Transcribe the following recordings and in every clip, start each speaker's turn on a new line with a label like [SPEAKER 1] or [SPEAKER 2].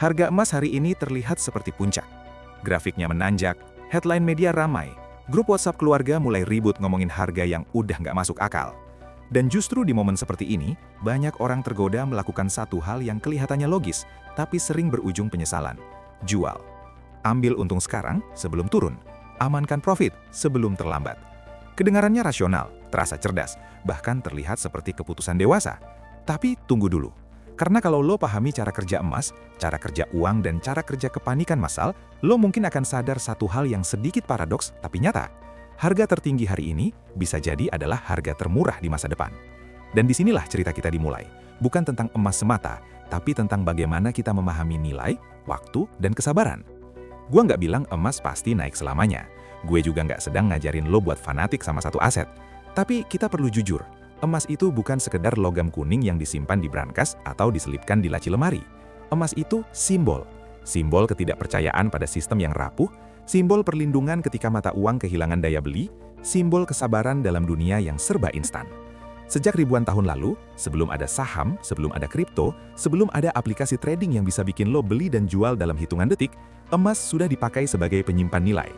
[SPEAKER 1] Harga emas hari ini terlihat seperti puncak. Grafiknya menanjak, headline media ramai, grup WhatsApp keluarga mulai ribut ngomongin harga yang udah nggak masuk akal. Dan justru di momen seperti ini, banyak orang tergoda melakukan satu hal yang kelihatannya logis, tapi sering berujung penyesalan. Jual. Ambil untung sekarang sebelum turun. Amankan profit sebelum terlambat. Kedengarannya rasional, terasa cerdas, bahkan terlihat seperti keputusan dewasa. Tapi tunggu dulu. Karena kalau lo pahami cara kerja emas, cara kerja uang, dan cara kerja kepanikan massal, lo mungkin akan sadar satu hal yang sedikit paradoks tapi nyata. Harga tertinggi hari ini bisa jadi adalah harga termurah di masa depan. Dan disinilah cerita kita dimulai. Bukan tentang emas semata, tapi tentang bagaimana kita memahami nilai, waktu, dan kesabaran. Gua nggak bilang emas pasti naik selamanya. Gue juga nggak sedang ngajarin lo buat fanatik sama satu aset. Tapi kita perlu jujur. Emas itu bukan sekedar logam kuning yang disimpan di brankas atau diselipkan di laci lemari. Emas itu simbol. Simbol ketidakpercayaan pada sistem yang rapuh, simbol perlindungan ketika mata uang kehilangan daya beli, simbol kesabaran dalam dunia yang serba instan. Sejak ribuan tahun lalu, sebelum ada saham, sebelum ada kripto, sebelum ada aplikasi trading yang bisa bikin lo beli dan jual dalam hitungan detik, emas sudah dipakai sebagai penyimpan nilai.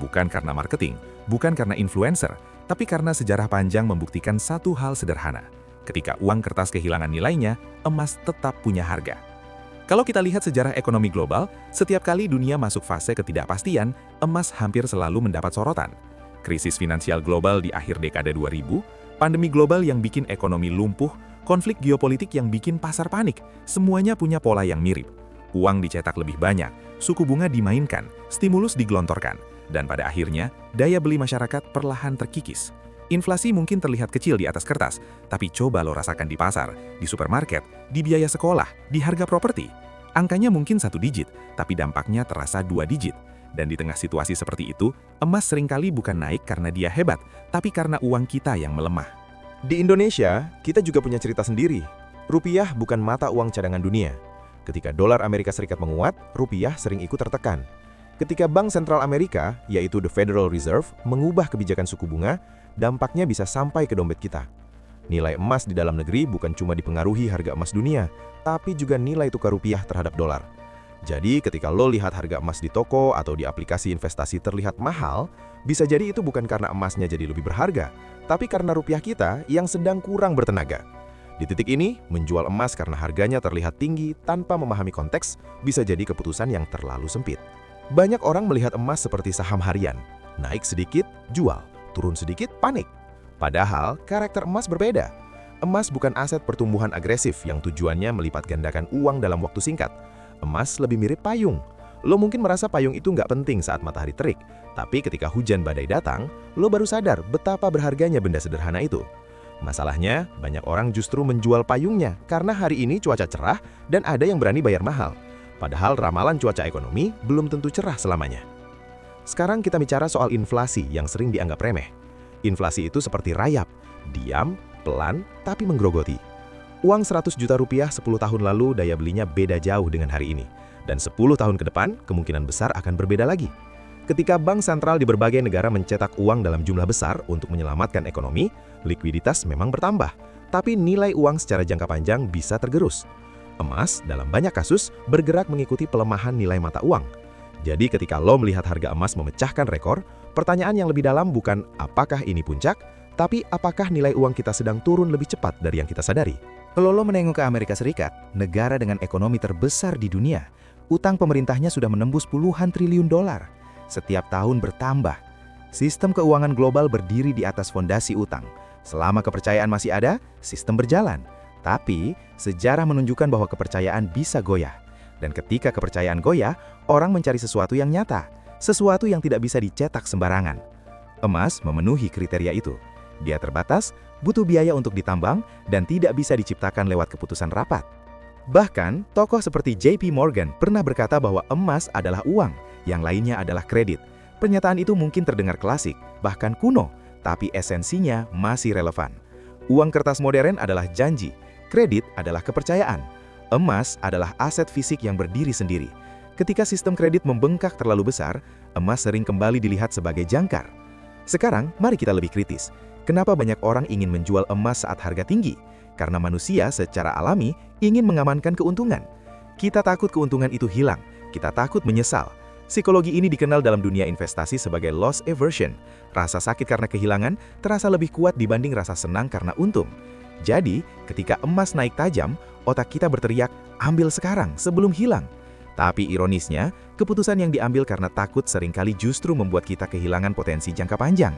[SPEAKER 1] Bukan karena marketing, bukan karena influencer, tapi karena sejarah panjang membuktikan satu hal sederhana. Ketika uang kertas kehilangan nilainya, emas tetap punya harga. Kalau kita lihat sejarah ekonomi global, setiap kali dunia masuk fase ketidakpastian, emas hampir selalu mendapat sorotan. Krisis finansial global di akhir dekade 2000, pandemi global yang bikin ekonomi lumpuh, konflik geopolitik yang bikin pasar panik, semuanya punya pola yang mirip. Uang dicetak lebih banyak, suku bunga dimainkan, stimulus digelontorkan, dan pada akhirnya, daya beli masyarakat perlahan terkikis. Inflasi mungkin terlihat kecil di atas kertas, tapi coba lo rasakan di pasar, di supermarket, di biaya sekolah, di harga properti. Angkanya mungkin 1 digit, tapi dampaknya terasa 2 digit. Dan di tengah situasi seperti itu, emas seringkali bukan naik karena dia hebat, tapi karena uang kita yang melemah.
[SPEAKER 2] Di Indonesia, kita juga punya cerita sendiri. Rupiah bukan mata uang cadangan dunia. Ketika dolar Amerika Serikat menguat, rupiah sering ikut tertekan. Ketika Bank Sentral Amerika, yaitu The Federal Reserve, mengubah kebijakan suku bunga, dampaknya bisa sampai ke dompet kita. Nilai emas di dalam negeri bukan cuma dipengaruhi harga emas dunia, tapi juga nilai tukar rupiah terhadap dolar. Jadi ketika lo lihat harga emas di toko atau di aplikasi investasi terlihat mahal, bisa jadi itu bukan karena emasnya jadi lebih berharga, tapi karena rupiah kita yang sedang kurang bertenaga. Di titik ini, menjual emas karena harganya terlihat tinggi tanpa memahami konteks bisa jadi keputusan yang terlalu sempit. Banyak orang melihat emas seperti saham harian, naik sedikit, jual, turun sedikit, panik. Padahal, karakter emas berbeda. Emas bukan aset pertumbuhan agresif yang tujuannya melipat gandakan uang dalam waktu singkat. Emas lebih mirip payung. Lo mungkin merasa payung itu nggak penting saat matahari terik, tapi ketika hujan badai datang, lo baru sadar betapa berharganya benda sederhana itu. Masalahnya, banyak orang justru menjual payungnya karena hari ini cuaca cerah dan ada yang berani bayar mahal. Padahal ramalan cuaca ekonomi belum tentu cerah selamanya. Sekarang kita bicara soal inflasi yang sering dianggap remeh. Inflasi itu seperti rayap, diam, pelan, tapi menggerogoti. Uang 100 juta rupiah 10 tahun lalu daya belinya beda jauh dengan hari ini. Dan 10 tahun ke depan kemungkinan besar akan berbeda lagi. Ketika bank sentral di berbagai negara mencetak uang dalam jumlah besar untuk menyelamatkan ekonomi, likuiditas memang bertambah, tapi nilai uang secara jangka panjang bisa tergerus. Emas dalam banyak kasus bergerak mengikuti pelemahan nilai mata uang. Jadi ketika lo melihat harga emas memecahkan rekor, pertanyaan yang lebih dalam bukan apakah ini puncak, tapi apakah nilai uang kita sedang turun lebih cepat dari yang kita sadari.
[SPEAKER 1] Kalau lo menengok ke Amerika Serikat, negara dengan ekonomi terbesar di dunia, utang pemerintahnya sudah menembus puluhan triliun dolar. Setiap tahun bertambah. Sistem keuangan global berdiri di atas fondasi utang. Selama kepercayaan masih ada, sistem berjalan. Tapi, sejarah menunjukkan bahwa kepercayaan bisa goyah. Dan ketika kepercayaan goyah, orang mencari sesuatu yang nyata. Sesuatu yang tidak bisa dicetak sembarangan. Emas memenuhi kriteria itu. Dia terbatas, butuh biaya untuk ditambang, dan tidak bisa diciptakan lewat keputusan rapat. Bahkan, tokoh seperti JP Morgan pernah berkata bahwa emas adalah uang, yang lainnya adalah kredit. Pernyataan itu mungkin terdengar klasik, bahkan kuno, tapi esensinya masih relevan. Uang kertas modern adalah janji, kredit adalah kepercayaan. Emas adalah aset fisik yang berdiri sendiri. Ketika sistem kredit membengkak terlalu besar, emas sering kembali dilihat sebagai jangkar. Sekarang, mari kita lebih kritis. Kenapa banyak orang ingin menjual emas saat harga tinggi? Karena manusia secara alami ingin mengamankan keuntungan.
[SPEAKER 2] Kita takut keuntungan itu hilang, kita takut menyesal. Psikologi ini dikenal dalam dunia investasi sebagai loss aversion. Rasa sakit karena kehilangan terasa lebih kuat dibanding rasa senang karena untung. Jadi, ketika emas naik tajam, otak kita berteriak, ambil sekarang sebelum hilang. Tapi ironisnya, keputusan yang diambil karena takut seringkali justru membuat kita kehilangan potensi jangka panjang.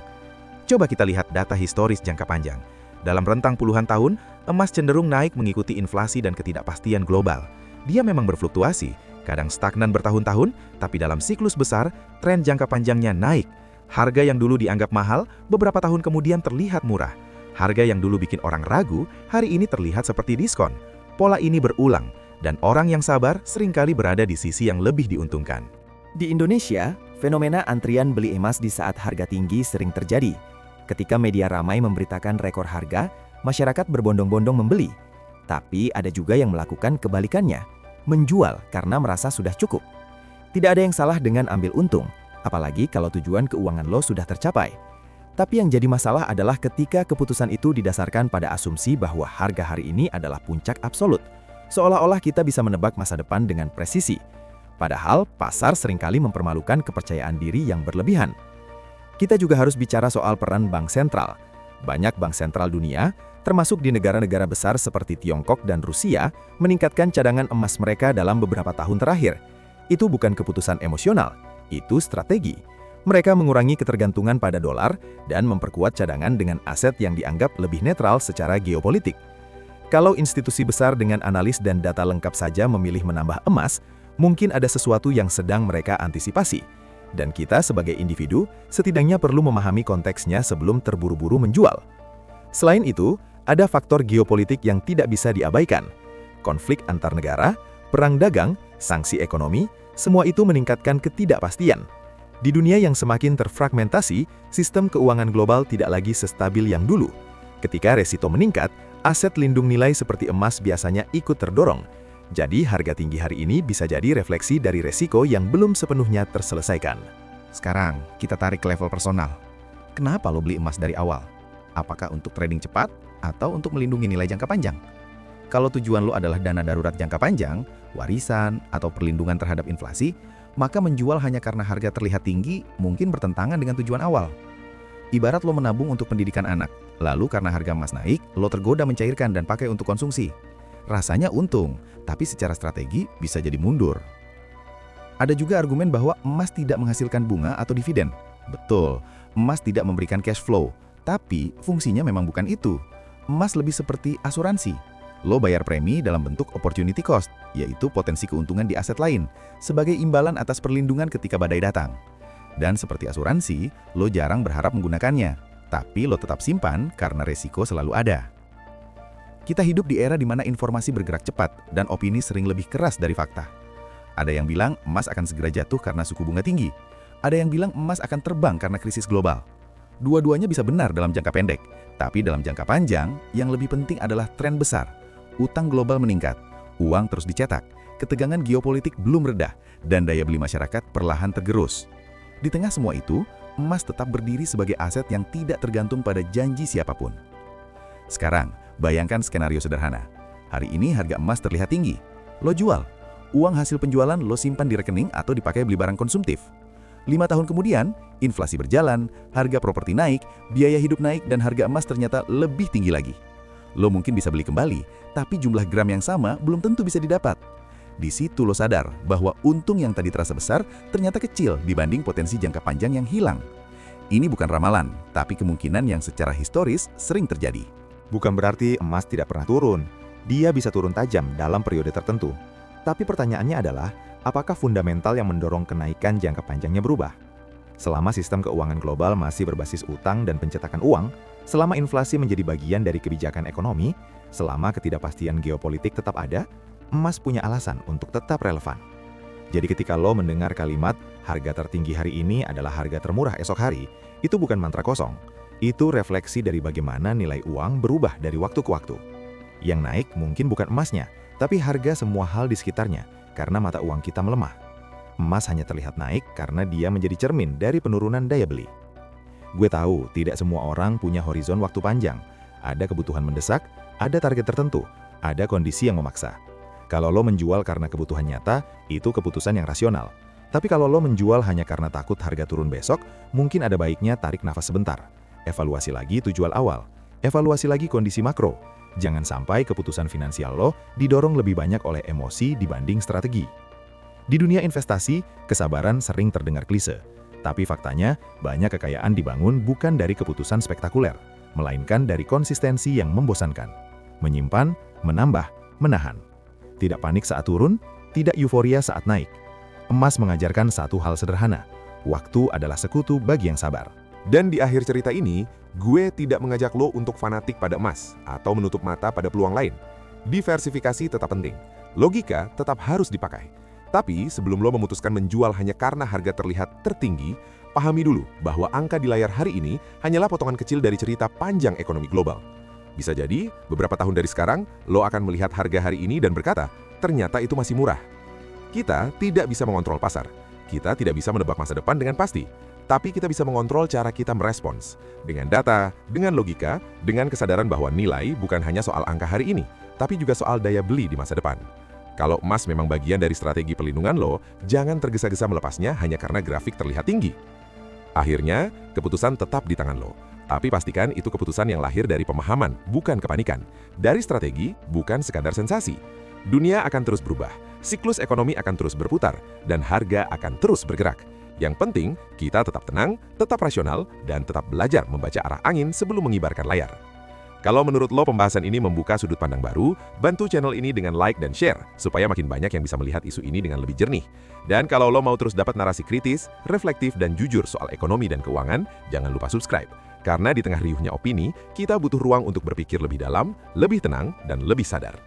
[SPEAKER 2] Coba kita lihat data historis jangka panjang. Dalam rentang puluhan tahun, emas cenderung naik mengikuti inflasi dan ketidakpastian global. Dia memang berfluktuasi, kadang stagnan bertahun-tahun, tapi dalam siklus besar, tren jangka panjangnya naik. Harga yang dulu dianggap mahal, beberapa tahun kemudian terlihat murah. Harga yang dulu bikin orang ragu, hari ini terlihat seperti diskon. Pola ini berulang, dan orang yang sabar seringkali berada di sisi yang lebih diuntungkan.
[SPEAKER 3] Di Indonesia, fenomena antrian beli emas di saat harga tinggi sering terjadi. Ketika media ramai memberitakan rekor harga, masyarakat berbondong-bondong membeli. Tapi ada juga yang melakukan kebalikannya, menjual karena merasa sudah cukup. Tidak ada yang salah dengan ambil untung, apalagi kalau tujuan keuangan lo sudah tercapai. Tapi yang jadi masalah adalah ketika keputusan itu didasarkan pada asumsi bahwa harga hari ini adalah puncak absolut. Seolah-olah kita bisa menebak masa depan dengan presisi. Padahal, pasar seringkali mempermalukan kepercayaan diri yang berlebihan. Kita juga harus bicara soal peran bank sentral. Banyak bank sentral dunia, termasuk di negara-negara besar seperti Tiongkok dan Rusia, meningkatkan cadangan emas mereka dalam beberapa tahun terakhir. Itu bukan keputusan emosional, itu strategi. Mereka mengurangi ketergantungan pada dolar dan memperkuat cadangan dengan aset yang dianggap lebih netral secara geopolitik. Kalau institusi besar dengan analis dan data lengkap saja memilih menambah emas, mungkin ada sesuatu yang sedang mereka antisipasi. Dan kita sebagai individu setidaknya perlu memahami konteksnya sebelum terburu-buru menjual. Selain itu, ada faktor geopolitik yang tidak bisa diabaikan. Konflik antar negara, perang dagang, sanksi ekonomi, semua itu meningkatkan ketidakpastian. Di dunia yang semakin terfragmentasi, sistem keuangan global tidak lagi sestabil yang dulu. Ketika resiko meningkat, aset lindung nilai seperti emas biasanya ikut terdorong. Jadi harga tinggi hari ini bisa jadi refleksi dari resiko yang belum sepenuhnya terselesaikan.
[SPEAKER 2] Sekarang, kita tarik ke level personal. Kenapa lo beli emas dari awal? Apakah untuk trading cepat atau untuk melindungi nilai jangka panjang? Kalau tujuan lo adalah dana darurat jangka panjang, warisan, atau perlindungan terhadap inflasi, maka menjual hanya karena harga terlihat tinggi mungkin bertentangan dengan tujuan awal. Ibarat lo menabung untuk pendidikan anak, lalu karena harga emas naik, lo tergoda mencairkan dan pakai untuk konsumsi. Rasanya untung, tapi secara strategi bisa jadi mundur. Ada juga argumen bahwa emas tidak menghasilkan bunga atau dividen. Betul, emas tidak memberikan cash flow, tapi fungsinya memang bukan itu. Emas lebih seperti asuransi. Lo bayar premi dalam bentuk opportunity cost, yaitu potensi keuntungan di aset lain, sebagai imbalan atas perlindungan ketika badai datang. Dan seperti asuransi, lo jarang berharap menggunakannya, tapi lo tetap simpan karena resiko selalu ada. Kita hidup di era di mana informasi bergerak cepat dan opini sering lebih keras dari fakta. Ada yang bilang emas akan segera jatuh karena suku bunga tinggi. Ada yang bilang emas akan terbang karena krisis global. Dua-duanya bisa benar dalam jangka pendek, tapi dalam jangka panjang, yang lebih penting adalah tren besar. Utang global meningkat, uang terus dicetak, ketegangan geopolitik belum reda, dan daya beli masyarakat perlahan tergerus. Di tengah semua itu, emas tetap berdiri sebagai aset yang tidak tergantung pada janji siapapun. Sekarang, bayangkan skenario sederhana. Hari ini harga emas terlihat tinggi. Lo jual. Uang hasil penjualan lo simpan di rekening atau dipakai beli barang konsumtif. 5 tahun kemudian, inflasi berjalan, harga properti naik, biaya hidup naik, dan harga emas ternyata lebih tinggi lagi. Lo mungkin bisa beli kembali, tapi jumlah gram yang sama belum tentu bisa didapat. Di situ lo sadar bahwa untung yang tadi terasa besar ternyata kecil dibanding potensi jangka panjang yang hilang. Ini bukan ramalan, tapi kemungkinan yang secara historis sering terjadi.
[SPEAKER 1] Bukan berarti emas tidak pernah turun. Dia bisa turun tajam dalam periode tertentu. Tapi pertanyaannya adalah, apakah fundamental yang mendorong kenaikan jangka panjangnya berubah? Selama sistem keuangan global masih berbasis utang dan pencetakan uang, selama inflasi menjadi bagian dari kebijakan ekonomi, selama ketidakpastian geopolitik tetap ada, emas punya alasan untuk tetap relevan. Jadi ketika lo mendengar kalimat, harga tertinggi hari ini adalah harga termurah esok hari, itu bukan mantra kosong. Itu refleksi dari bagaimana nilai uang berubah dari waktu ke waktu. Yang naik mungkin bukan emasnya, tapi harga semua hal di sekitarnya, karena mata uang kita melemah. Emas hanya terlihat naik karena dia menjadi cermin dari penurunan daya beli. Gue tahu tidak semua orang punya horizon waktu panjang. Ada kebutuhan mendesak, ada target tertentu, ada kondisi yang memaksa. Kalau lo menjual karena kebutuhan nyata, itu keputusan yang rasional. Tapi kalau lo menjual hanya karena takut harga turun besok, mungkin ada baiknya tarik nafas sebentar. Evaluasi lagi tujuan awal. Evaluasi lagi kondisi makro. Jangan sampai keputusan finansial lo didorong lebih banyak oleh emosi dibanding strategi. Di dunia investasi, kesabaran sering terdengar klise. Tapi faktanya, banyak kekayaan dibangun bukan dari keputusan spektakuler, melainkan dari konsistensi yang membosankan. Menyimpan, menambah, menahan. Tidak panik saat turun, tidak euforia saat naik. Emas mengajarkan satu hal sederhana, waktu adalah sekutu bagi yang sabar.
[SPEAKER 2] Dan di akhir cerita ini, gue tidak mengajak lo untuk fanatik pada emas atau menutup mata pada peluang lain. Diversifikasi tetap penting, logika tetap harus dipakai. Tapi sebelum lo memutuskan menjual hanya karena harga terlihat tertinggi, pahami dulu bahwa angka di layar hari ini hanyalah potongan kecil dari cerita panjang ekonomi global. Bisa jadi, beberapa tahun dari sekarang, lo akan melihat harga hari ini dan berkata, ternyata itu masih murah. Kita tidak bisa mengontrol pasar. Kita tidak bisa menebak masa depan dengan pasti. Tapi kita bisa mengontrol cara kita merespons. Dengan data, dengan logika, dengan kesadaran bahwa nilai bukan hanya soal angka hari ini, tapi juga soal daya beli di masa depan. Kalau emas memang bagian dari strategi pelindungan lo, jangan tergesa-gesa melepasnya hanya karena grafik terlihat tinggi. Akhirnya, keputusan tetap di tangan lo. Tapi pastikan itu keputusan yang lahir dari pemahaman, bukan kepanikan. Dari strategi, bukan sekadar sensasi. Dunia akan terus berubah, siklus ekonomi akan terus berputar, dan harga akan terus bergerak. Yang penting, kita tetap tenang, tetap rasional, dan tetap belajar membaca arah angin sebelum mengibarkan layar. Kalau menurut lo pembahasan ini membuka sudut pandang baru, bantu channel ini dengan like dan share, supaya makin banyak yang bisa melihat isu ini dengan lebih jernih. Dan kalau lo mau terus dapat narasi kritis, reflektif, dan jujur soal ekonomi dan keuangan, jangan lupa subscribe. Karena di tengah riuhnya opini, kita butuh ruang untuk berpikir lebih dalam, lebih tenang, dan lebih sadar.